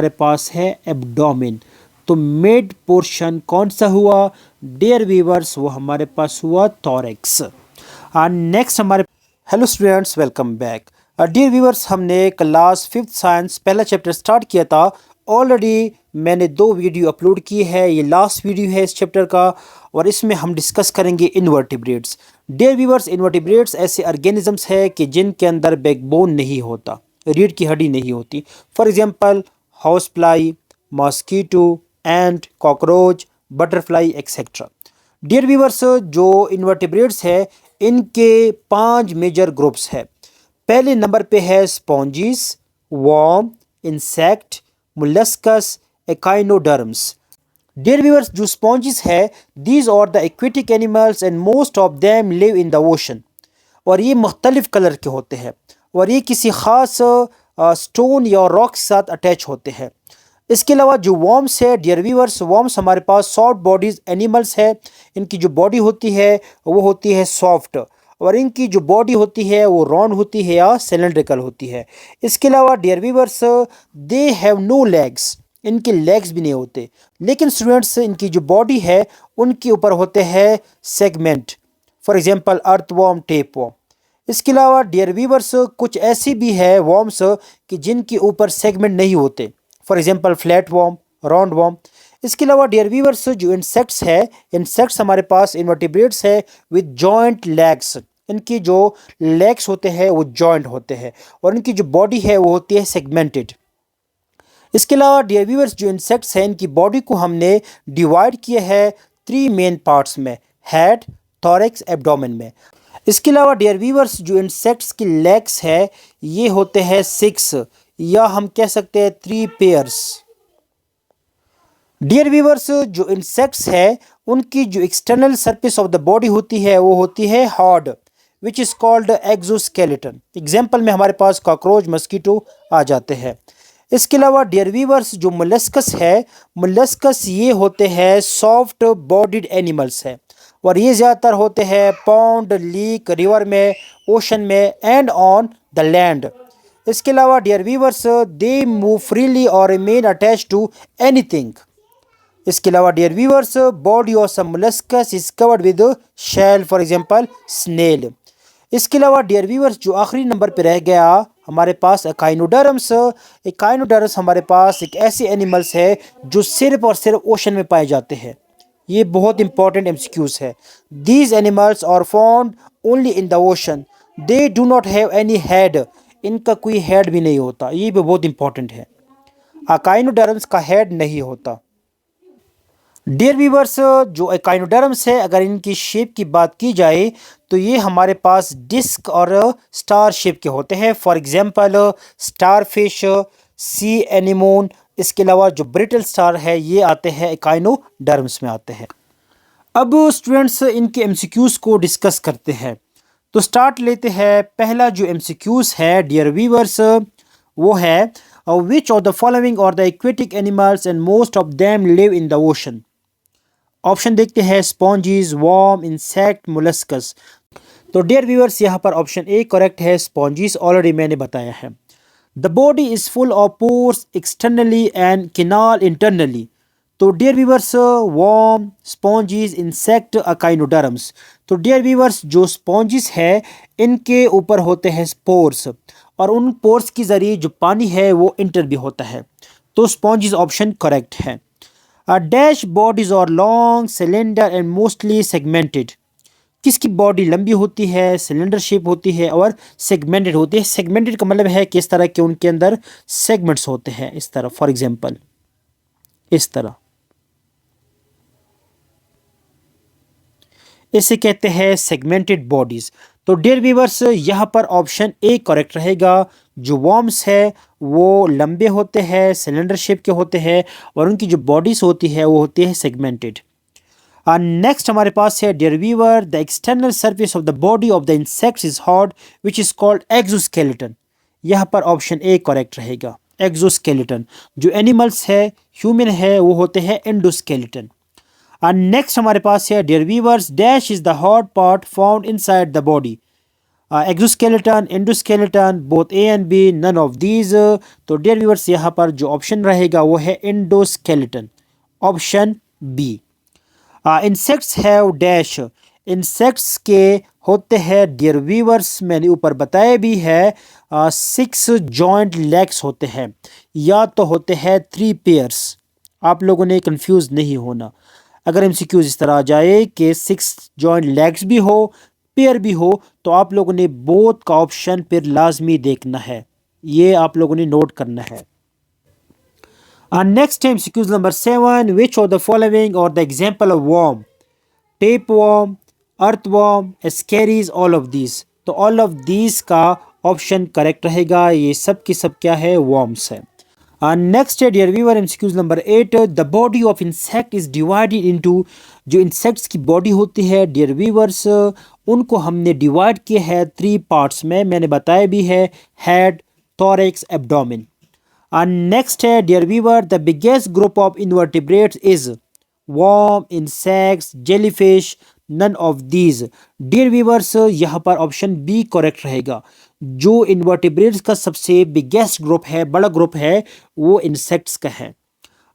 हमारे पास है एब्डोमेन। तो मिड पोर्शन कौन सा हुआ डियर व्यूअर्स, वो हमारे पास हुआ थोरैक्स। नेक्स्ट हमारे hello students, welcome back. Dear viewers, हमने क्लास 5th साइंस पहला चैप्टर स्टार्ट किया था। ऑलरेडी मैंने 2 वीडियो अपलोड की है, ये लास्ट वीडियो है इस चैप्टर का और इसमें हम डिस्कस करेंगे इन्वर्टिब्रेट्स। डियर व्यूअर्स, इन्वर्टिब्रेट्स ऐसे ऑर्गेनिजम्स है कि जिनके अंदर बैकबोन नहीं होता, रीढ़ की हड्डी नहीं होती। For example house fly, mosquito, and, cockroach, butterfly etcetera. Dear viewers, जो इन्वर्टिब्रेट्स है इनके 5 मेजर ग्रुप्स है। पहले नंबर पे है sponges, worm, insect, molluscs, echinoderms. Dear viewers, जो स्पॉन्जीज है these are the aquatic animals and most of them live in the ocean. और ये मुख्तलिफ कलर के होते हैं और ये किसी ख़ास स्टोन या रॉक के साथ अटैच होते हैं। इसके अलावा जो वॉर्म्स है डियर व्यूअर्स, वॉर्म्स हमारे पास सॉफ्ट बॉडीज एनिमल्स है। इनकी जो बॉडी होती है वो होती है सॉफ्ट और इनकी जो बॉडी होती है वो राउंड होती है या सिलेंड्रिकल होती है। इसके अलावा dear viewers, they have no legs, इनके लेग्स भी नहीं होते। लेकिन स्टूडेंट्स, इनकी जो बॉडी है उनके ऊपर होते हैं segment, for example earthworm, tapeworm. इसके अलावा डियर व्यूअर्स, कुछ ऐसी भी है वॉर्म्स कि जिनके ऊपर सेगमेंट नहीं होते, for example flat warm, round warm. इसके अलावा डियर व्यूअर्स, जो इंसेक्ट्स है, इंसेक्ट्स हमारे पास इन्वर्टिब्रेट्स है विद जॉइंट लेग्स। इनकी जो लेग्स होते हैं वो जॉइंट होते हैं और इनकी जो बॉडी है वो होती है सेगमेंटेड। इसके अलावा डियर व्यूअर्स, जो इंसेक्ट्स हैं इनकी बॉडी को हमने डिवाइड किया है 3 मेन पार्ट्स में, हेड, थोरैक्स, एब्डोमेन में। इसके अलावा डियर व्यूअर्स, जो इंसेक्ट्स की लेग्स है ये होते हैं 6 या हम कह सकते हैं 3 पेयर्स। डियर व्यूअर्स, जो इंसेक्ट्स है उनकी जो external surface of the body होती है वो होती है hard, which is called exoskeleton. Example में हमारे पास कॉकरोच, मस्कीटो आ जाते हैं। इसके अलावा डियर व्यूअर्स, जो मोलस्कस है, मोलस्कस ये होते हैं सॉफ्ट बॉडीड एनिमल्स है और ये ज़्यादातर होते हैं पॉन्ड, लीक, रिवर में, ओशन में एंड ऑन द लैंड। इसके अलावा dear viewers, they move freely और रिमेन अटैच टू एनीथिंग। इसके अलावा dear viewers, body of some molluscs is covered with shell, for example snail. इसके अलावा डियर व्यूअर्स, जो आखिरी नंबर पे रह गया हमारे पास एकाइनोडर्म्स। एकाइनोडर्म्स हमारे पास एक ऐसे एनिमल्स है जो सिर्फ और सिर्फ ओशन में पाए जाते हैं। ये बहुत इंपॉर्टेंट एमसीक्यूज है। These animals are found only in the ocean, they do not have any head. इनका कोई हेड भी नहीं होता, ये भी बहुत इंपॉर्टेंट है। एकाइनोडर्म्स का हेड नहीं होता। डियर व्यूअर्स, जो एकाइनोडर्म्स है अगर इनकी शेप की बात की जाए तो ये हमारे पास डिस्क और स्टार शेप के होते हैं। For example star fish, C anemone. इसके अलावा जो ब्रिटल स्टार है ये आते हैं एकाइनोडर्म्स में आते हैं। अब स्टूडेंट्स, इनके एमसीक्यूज को डिस्कस करते हैं। तो स्टार्ट लेते हैं। पहला जो एमसीक्यूज है डियर व्यूअर्स वो है which of the following are the aquatic animals and most of them live in the ocean. Option देखते हैं स्पॉन्जीज, वॉर्म, इंसेक्ट, मोलस्कस। तो डियर व्यूअर्स, यहाँ पर ऑप्शन ए करेक्ट है, स्पॉन्जीज ऑलरेडी मैंने बताया है। The body is full of pores externally and canal internally. तो dear viewers, worm, sponges, insect, echinoderms. तो डियर व्यूअर्स, जो स्पॉन्जीज है इनके ऊपर होते हैं स्पोर्स और उन पोर्स के जरिए जो पानी है वो इंटर भी होता है। तो स्पॉन्जीज ऑप्शन करेक्ट है। डैश बॉडीज और long, cylinder and mostly segmented. किसकी बॉडी लंबी होती है, सिलेंडर शेप होती है और सेगमेंटेड होती है। सेगमेंटेड का मतलब है कि इस तरह के उनके अंदर सेगमेंट्स होते हैं, इस तरह, फॉर एग्जांपल इस तरह, इसे कहते हैं सेगमेंटेड बॉडीज। तो डियर व्यूअर्स, यहाँ पर ऑप्शन ए करेक्ट रहेगा। जो वॉर्म्स है वो लंबे होते हैं, सिलेंडर शेप के होते हैं और उनकी जो बॉडीज होती है वो होती है सेगमेंटेड। नेक्स्ट हमारे पास है dear viewer, the external surface of the body of the insects is hard which is called exoskeleton. यहाँ पर ऑप्शन ए करेक्ट रहेगा, एक्सोस्केलेटन। जो एनिमल्स है, ह्यूमन है, वो होते हैं एंडोस्केलेटन। नेक्स्ट हमारे पास है dear viewers, dash is the hard part found inside the body. Exoskeleton, endoskeleton, both A and B, none of these. तो डियर व्यूअर्स यहाँ पर जो ऑप्शन रहेगा वो है endoskeleton, option B. Insects have dash, insects के होते हैं डियर व्यूअर्स, मैंने ऊपर बताया भी है, 6 जॉइंट लेग्स होते हैं, या तो होते हैं 3 पेयर्स। आप लोगों ने कंफ्यूज नहीं होना। अगर एमसीक्यूज इस तरह आ जाए कि 6 जॉइंट लेग्स भी हो, पेयर भी हो, तो आप लोगों ने बोथ का ऑप्शन फिर लाजमी देखना है, ये आप लोगों ने नोट करना है। Next MCQs number 7, which of the following are the example of worm, tapeworm, earthworm, ascaris, all of these. तो ऑल ऑफ दीज का ऑप्शन करेक्ट रहेगा, ये सब की सब क्या है, वर्म्स है। नेक्स्ट है dear viewer MCQs number 8, the body of insect is divided into, जो इंसेक्ट्स की बॉडी होती है डियर व्यूअर्स, उनको हमने डिवाइड किया है 3 पार्ट्स में, मैंने बताया भी है, हेड, थोरैक्स, एब्डोमेन। नेक्स्ट है dear viewer, the biggest group of invertebrates is worm, insects, jellyfish, none of these. Dear viewers यहाँ पर ऑप्शन बी करेक्ट रहेगा, जो इनवर्टिब्रेट्स का सबसे बिगेस्ट ग्रुप है, बड़ा ग्रुप है, वो इंसेक्ट्स का है।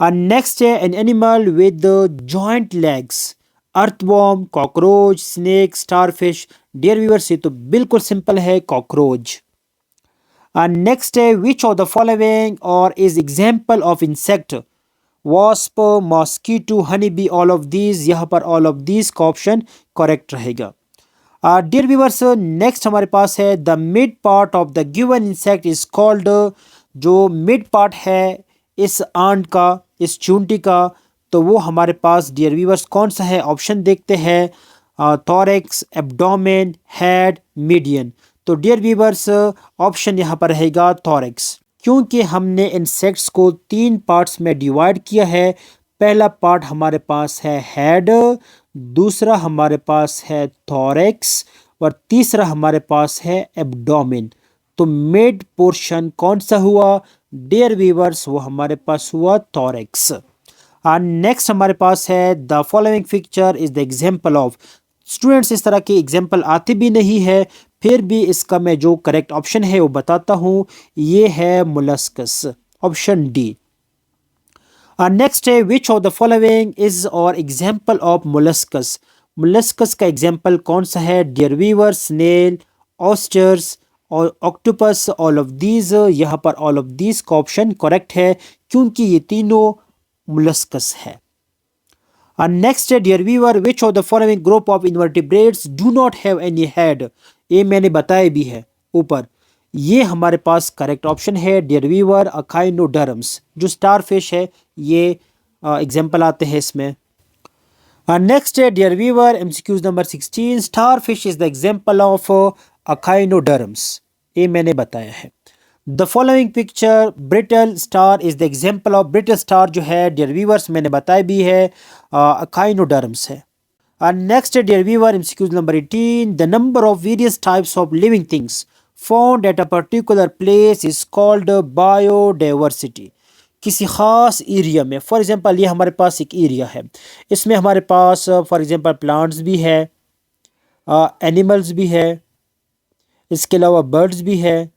नेक्स्ट है an animal with joint legs, earthworm, cockroach, snake, starfish. Dear viewers ये तो बिल्कुल सिंपल है, कॉकरोच। नेक्स्ट है which of the following are is example of insect, wasp, mosquito, honey bee, all of these. यहाँ पर all of these का option correct रहेगा। Dear viewers next हमारे पास है the mid part of the given insect is called, जो mid part है इस आंट का, इस चूंटी का, तो वो हमारे पास डियर व्यूअर्स कौन सा है, ऑप्शन देखते हैं, थोरैक्स, एब्डोमेन, हेड, मीडियन। तो डियर व्यूअर्स ऑप्शन यहाँ पर रहेगा थोरैक्स, क्योंकि हमने इंसेक्ट्स को 3 पार्ट्स में डिवाइड किया है। पहला पार्ट हमारे पास है हेड, दूसरा हमारे पास है थोरैक्स, और तीसरा हमारे पास है एब्डोमेन। तो मिड पोर्शन कौन सा हुआ डियर व्यूअर्स, वो हमारे पास हुआ थोरैक्स। नेक्स्ट हमारे पास है the following picture is the example of, students इस तरह के एग्जाम्पल आते भी नहीं है, फिर भी इसका मैं जो करेक्ट ऑप्शन है वो बताता हूँ, ये है मोलस्कस, ऑप्शन डी। नेक्स्ट है which of the following is or example of molluscs, molluscs का एग्जाम्पल कौन सा है डियर व्यूअर्स, स्नेल, ऑस्टर्स और ऑक्टोपस, ऑल ऑफ दीज। यहाँ पर ऑल ऑफ दीज का ऑप्शन करेक्ट है, क्योंकि ये तीनों मोलस्कस है। नेक्स्ट है dear viewer which of the following group of invertebrates do not have any head, ये मैंने बताया भी है ऊपर, ये हमारे पास करेक्ट ऑप्शन है डियर व्यूअर, अकाइनोडर्म्स, जो स्टारफिश है, ये एग्जाम्पल आते हैं इसमें। नेक्स्ट है dear viewer MCQs number 16, starfish is the example of echinoderms, ये मैंने बताया है। The following picture brittle star is the example of, brittle star जो है डियर व्यूअर्स मैंने बताया भी है, अकाइनोडर्म्स है। Next dear viewer MCQs number 18, the number of various types of living things found at a particular place is called biodiversity. किसी ख़ास area में, फॉर एग्जांपल ये हमारे पास एक एरिया है, इसमें हमारे पास फॉर एग्जांपल प्लांट्स भी है, एनिमल्स भी है, इसके अलावा बर्ड्स भी है,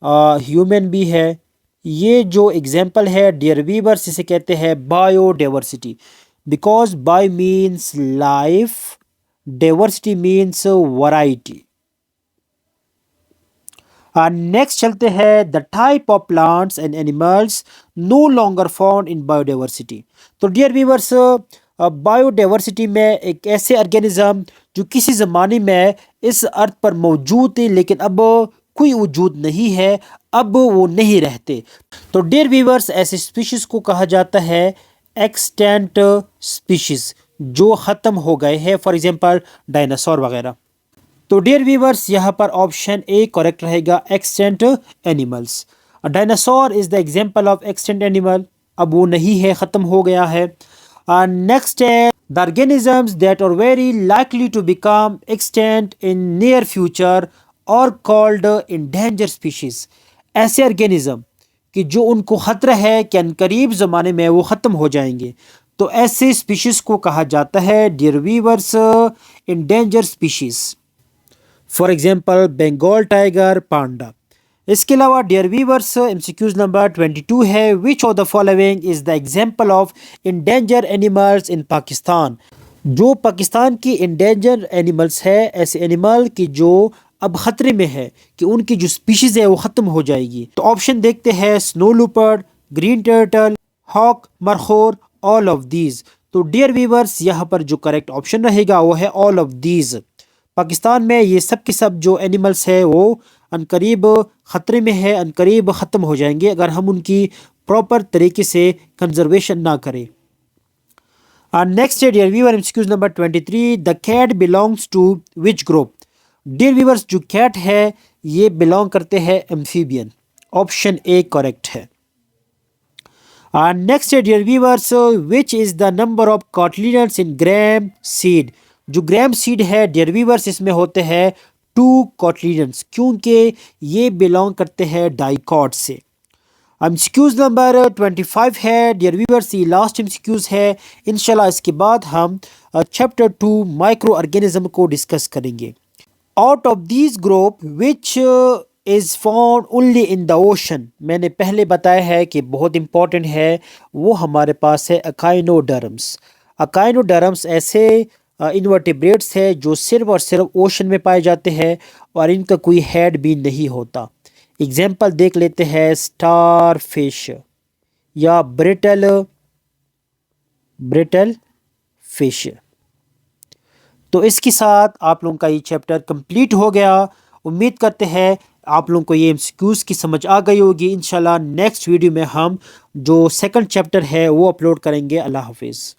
ह्यूमन भी है। ये जो एग्जांपल है डियर व्यूअर्स इसे कहते हैं biodiversity, because bio means life, diversity means variety. Next चलते हैं the type of plants and animals no longer found in biodiversity. तो डियर व्यूअर्स बायोडाइवर्सिटी में एक ऐसे ऑर्गेनिज्म जो किसी ज़माने में इस अर्थ पर मौजूद थे लेकिन अब कोई वजूद नहीं है, अब वो नहीं रहते। तो डियर व्यूअर्स ऐसे स्पीशीज़ को कहा जाता है एक्सटेंट स्पीशीज़, जो ख़त्म हो गए हैं, फॉर एग्जांपल डायनासोर वगैरह। तो डियर व्यूअर्स यहाँ पर ऑप्शन ए करेक्ट रहेगा, extent animals. Dinosaur is the example of extent animal, अब वो नहीं है, ख़त्म हो गया है। नेक्स्ट है the organisms that are very likely to become extinct in near future are called endangered species. ऐसे ऑर्गेनिज्म कि जो उनको ख़तरा है कि अनकरीब ज़माने में वो ख़त्म हो जाएंगे, तो ऐसे स्पीशीज़ को कहा जाता है dear viewers endanger species. For example Bengal tiger, panda. इसके अलावा डियर वीवर्स एमसीक्यूज नंबर 22 है, which of the following is the example of endanger animals in Pakistan. जो पाकिस्तान की इंडेंजर एनिमल्स है, ऐसे एनिमल की जो अब ख़तरे में है कि उनकी जो स्पीशीज़ है वो ख़त्म हो जाएगी। तो ऑप्शन देखते हैं, snow leopard, green turtle, hawk, मरखोर, ऑल ऑफ दीज। तो डियर वीवर्स यहाँ पर जो करेक्ट ऑप्शन रहेगा वो है ऑल ऑफ दीज। पाकिस्तान में ये सब के सब जो एनिमल्स है वो अनकरीब ख़तरे में है, अनकरीब ख़त्म हो जाएंगे अगर हम उनकी प्रॉपर तरीके से कंजर्वेशन ना करें। नेक्स्ट है dear viewer MCQs number 23, the cat belongs to which group. Dear viewers जो कैट है ये बिलोंग करते हैं एम्फीबियन। ऑप्शन ए करेक्ट है। नेक्स्ट है dear viewers, which is the number of cotyledons in gram seed. जो gram seed है dear viewers इसमें होते हैं 2 कॉटलिनेट्स, क्योंकि ये बिलोंग करते हैं डाइकॉट से। एमसीक्यूज नंबर 25 है डियर व्यूअर्स, ये लास्ट एमसीक्यूज है। इंशाल्लाह इसके बाद हम चैप्टर 2 माइक्रो ऑर्गेनिज्म को डिस्कस करेंगे। Out of this group which is found only in the ocean. मैंने पहले बताया है कि बहुत इंपॉर्टेंट है, वो हमारे पास है अकाइनोडर्म्स। अकाइनोडर्म्स ऐसे इन्वर्टिब्रेट्स है जो सिर्फ और सिर्फ ओशन में पाए जाते हैं और इनका कोई हेड भी नहीं होता। एग्जाम्पल देख लेते हैं, स्टार फिश या ब्रिटल फिश। तो इसके साथ आप लोगों का ये चैप्टर कंप्लीट हो गया। उम्मीद करते हैं आप लोगों को ये एमसीक्यूज़ की समझ आ गई होगी। इंशाल्लाह नेक्स्ट वीडियो में हम जो सेकंड चैप्टर है वो अपलोड करेंगे। अल्लाह हाफिज़।